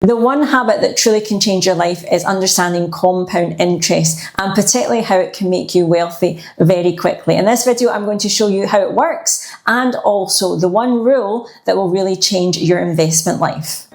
The one habit that truly can change your life is understanding compound interest, and particularly how it can make you wealthy very quickly. In this video, I'm going to show you how it works and also the one rule that will really change your investment life.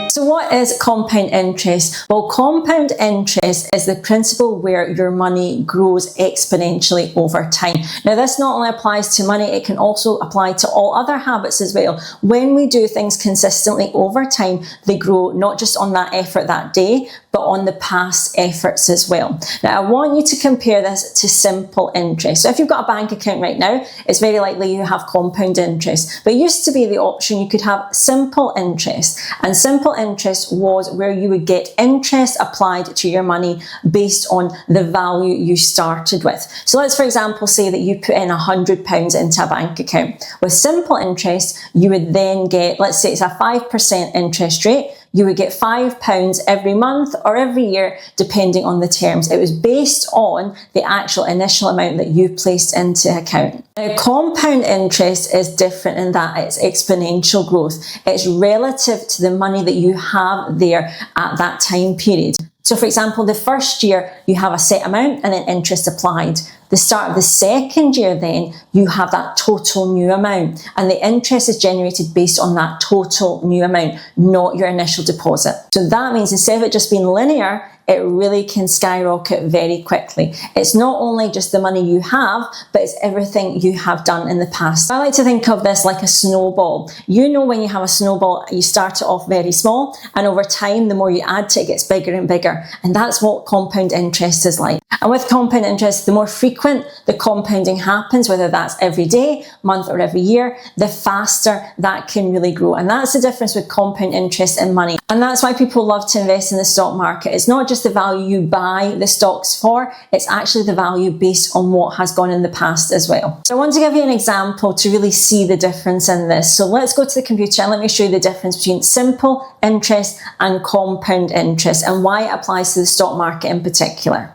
So what is compound interest? Well, compound interest is the principle where your money grows exponentially over time. Now, this not only applies to money, it can also apply to all other habits as well. When we do things consistently over time, they grow not just on that effort that day, but on the past efforts as well. Now, I want you to compare this to simple interest. So if you've got a bank account right now, it's very likely you have compound interest. But it used to be the option you could have simple interest. And simple interest was where you would get interest applied to your money based on the value you started with. So let's, for example, say that you put in £100 into a bank account. With simple interest, you would then get, let's say it's a 5% interest rate. You would get £5 every month or every year, depending on the terms. It was based on the actual initial amount that you placed into account. Now, compound interest is different in that it's exponential growth. It's relative to the money that you have there at that time period. So for example, the first year you have a set amount and then interest applied. The start of the second year then, you have that total new amount, and the interest is generated based on that total new amount, not your initial deposit. So that means instead of it just being linear, it really can skyrocket very quickly. It's not only just the money you have, but it's everything you have done in the past. I like to think of this like a snowball. You know, when you have a snowball, you start it off very small, and over time, the more you add to it, it gets bigger and bigger. And that's what compound interest is like. And with compound interest, the more frequent the compounding happens, whether that's every day, month, or every year, the faster that can really grow. And that's the difference with compound interest and money. And that's why people love to invest in the stock market. It's not just the value you buy the stocks for, it's actually the value based on what has gone in the past as well. So I want to give you an example to really see the difference in this. So let's go to the computer and let me show you the difference between simple interest and compound interest and why it applies to the stock market in particular.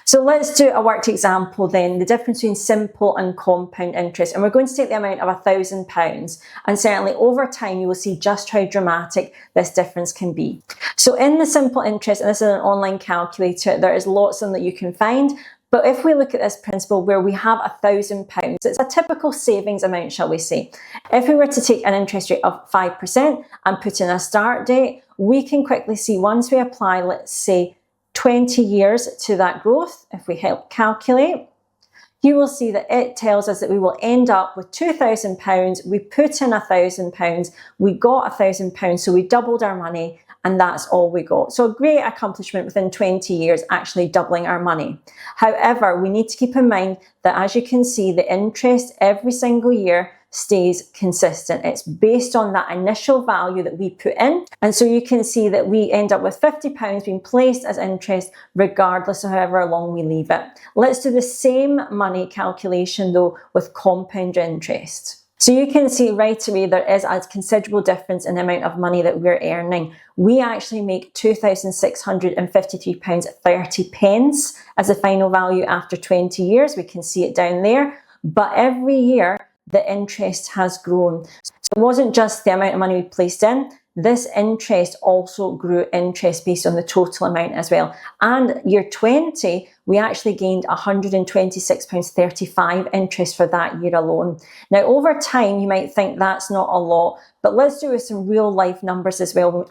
So let's do a worked example then, the difference between simple and compound interest. And we're going to take the amount of £1,000, and certainly over time you will see just how dramatic this difference can be. So in the simple interest, and this is an online calculator, there is lots of them that you can find. But if we look at this principle where we have £1,000, it's a typical savings amount, shall we say. If we were to take an interest rate of 5% and put in a start date, we can quickly see once we apply, let's say, 20 years to that growth, if we help calculate, you will see that it tells us that we will end up with £2,000. We put in £1,000, we got £1,000, so we doubled our money, and that's all we got. So a great accomplishment within 20 years, actually doubling our money. However, we need to keep in mind that, as you can see, the interest every single year stays consistent. It's based on that initial value that we put in. And so you can see that we end up with £50 being placed as interest regardless of however long we leave it. Let's do the same money calculation though with compound interest. So you can see right away there is a considerable difference in the amount of money that we're earning. We actually make £2,653.30 as the final value after 20 years. We can see it down there. But every year, the interest has grown. So it wasn't just the amount of money we placed in, this interest also grew interest based on the total amount as well. And year 20, we actually gained £126.35 interest for that year alone. Now, over time, you might think that's not a lot, but let's do with some real life numbers as well. We'll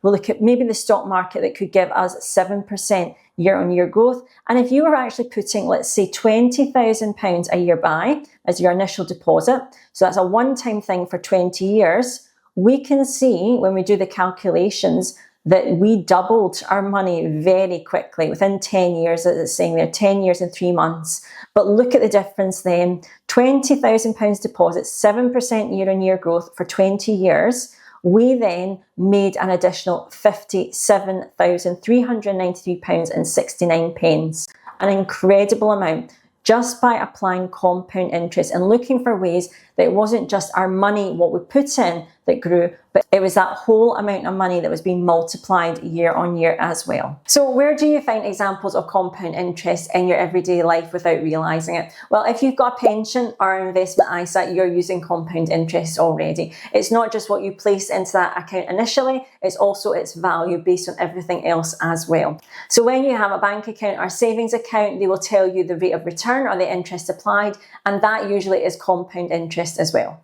look at maybe the stock market that could give us 7% year-on-year growth. And if you were actually putting, let's say, £20,000 a year by as your initial deposit, so that's a one-time thing for 20 years, we can see when we do the calculations that we doubled our money very quickly within 10 years, as it's saying there, 10 years and 3 months. But look at the difference then, £20,000 deposit, 7% year-on-year growth for 20 years. We then made an additional £57,393.69, an incredible amount, just by applying compound interest and looking for ways that it wasn't just our money, what we put in, that grew, but it was that whole amount of money that was being multiplied year on year as well. So where do you find examples of compound interest in your everyday life without realising it? Well, if you've got a pension or an investment ISA, you're using compound interest already. It's not just what you place into that account initially, it's also its value based on everything else as well. So when you have a bank account or savings account, they will tell you the rate of return or the interest applied, and that usually is compound interest as well.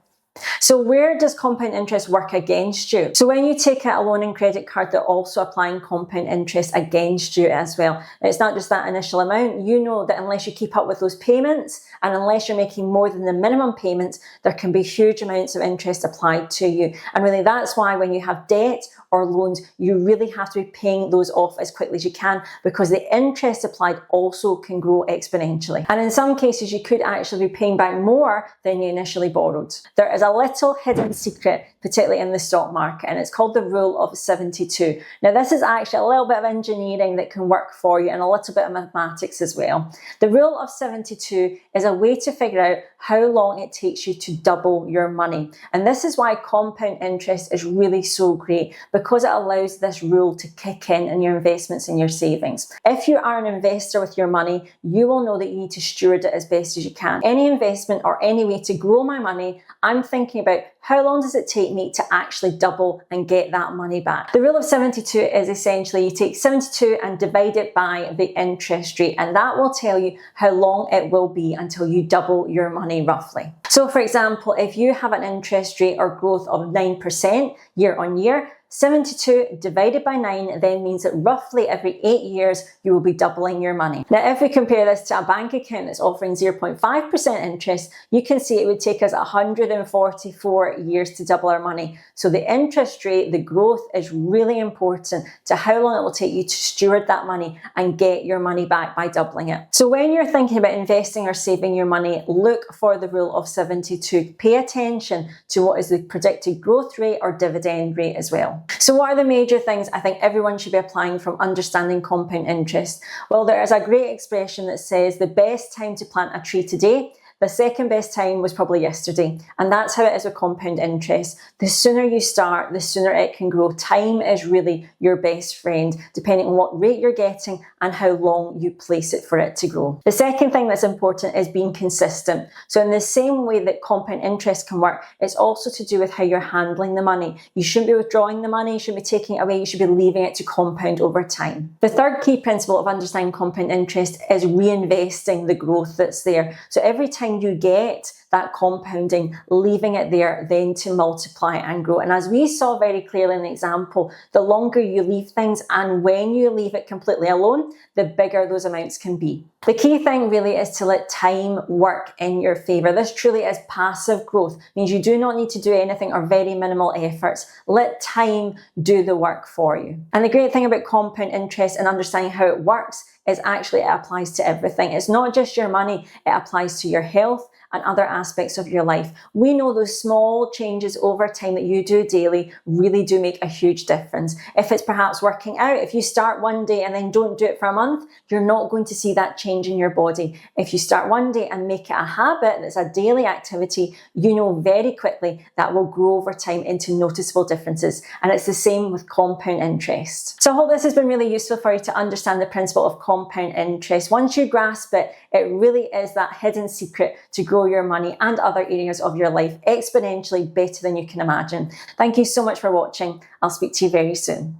So where does compound interest work against you? So when you take out a loan and credit card, they're also applying compound interest against you as well. It's not just that initial amount. You know that unless you keep up with those payments and unless you're making more than the minimum payments, there can be huge amounts of interest applied to you. And really that's why when you have debt or loans, you really have to be paying those off as quickly as you can, because the interest applied also can grow exponentially. And in some cases, you could actually be paying back more than you initially borrowed. There is a little hidden secret, particularly in the stock market, and it's called the rule of 72. Now, this is actually a little bit of engineering that can work for you and a little bit of mathematics as well. The rule of 72 is a way to figure out how long it takes you to double your money. And this is why compound interest is really so great, because it allows this rule to kick in your investments and your savings. If you are an investor with your money, you will know that you need to steward it as best as you can. Any investment or any way to grow my money, I'm thinking about how long does it take me to actually double and get that money back. The rule of 72 is essentially you take 72 and divide it by the interest rate, and that will tell you how long it will be until you double your money roughly. So for example, if you have an interest rate or growth of 9% year on year, 72 divided by 9 then means that roughly every 8 years you will be doubling your money. Now, if we compare this to a bank account that's offering 0.5% interest, you can see it would take us 144 years to double our money. So the interest rate, the growth is really important to how long it will take you to steward that money and get your money back by doubling it. So when you're thinking about investing or saving your money, look for the rule of 72. Pay attention to what is the predicted growth rate or dividend rate as well. So what are the major things I think everyone should be applying from understanding compound interest? Well, there is a great expression that says the best time to plant a tree today, the second best time was probably yesterday. And that's how it is with compound interest. The sooner you start, the sooner it can grow. Time is really your best friend, depending on what rate you're getting and how long you place it for it to grow. The second thing that's important is being consistent. So in the same way that compound interest can work, it's also to do with how you're handling the money. You shouldn't be withdrawing the money, you shouldn't be taking it away, you should be leaving it to compound over time. The third key principle of understanding compound interest is reinvesting the growth that's there. So every time you get that compounding, leaving it there then to multiply and grow. And as we saw very clearly in the example, the longer you leave things and when you leave it completely alone, the bigger those amounts can be. The key thing really is to let time work in your favour. This truly is passive growth. It means you do not need to do anything or very minimal efforts. Let time do the work for you. And the great thing about compound interest and understanding how it works is actually it applies to everything. It's not just your money, it applies to your health and other aspects of your life. We know those small changes over time that you do daily really do make a huge difference. If it's perhaps working out, if you start one day and then don't do it for a month, you're not going to see that change in your body. If you start one day and make it a habit that's a daily activity, you know very quickly that will grow over time into noticeable differences. And it's the same with compound interest. So I hope this has been really useful for you to understand the principle of compound interest. Once you grasp it, it really is that hidden secret to grow your money and other areas of your life exponentially better than you can imagine. Thank you so much for watching. I'll speak to you very soon.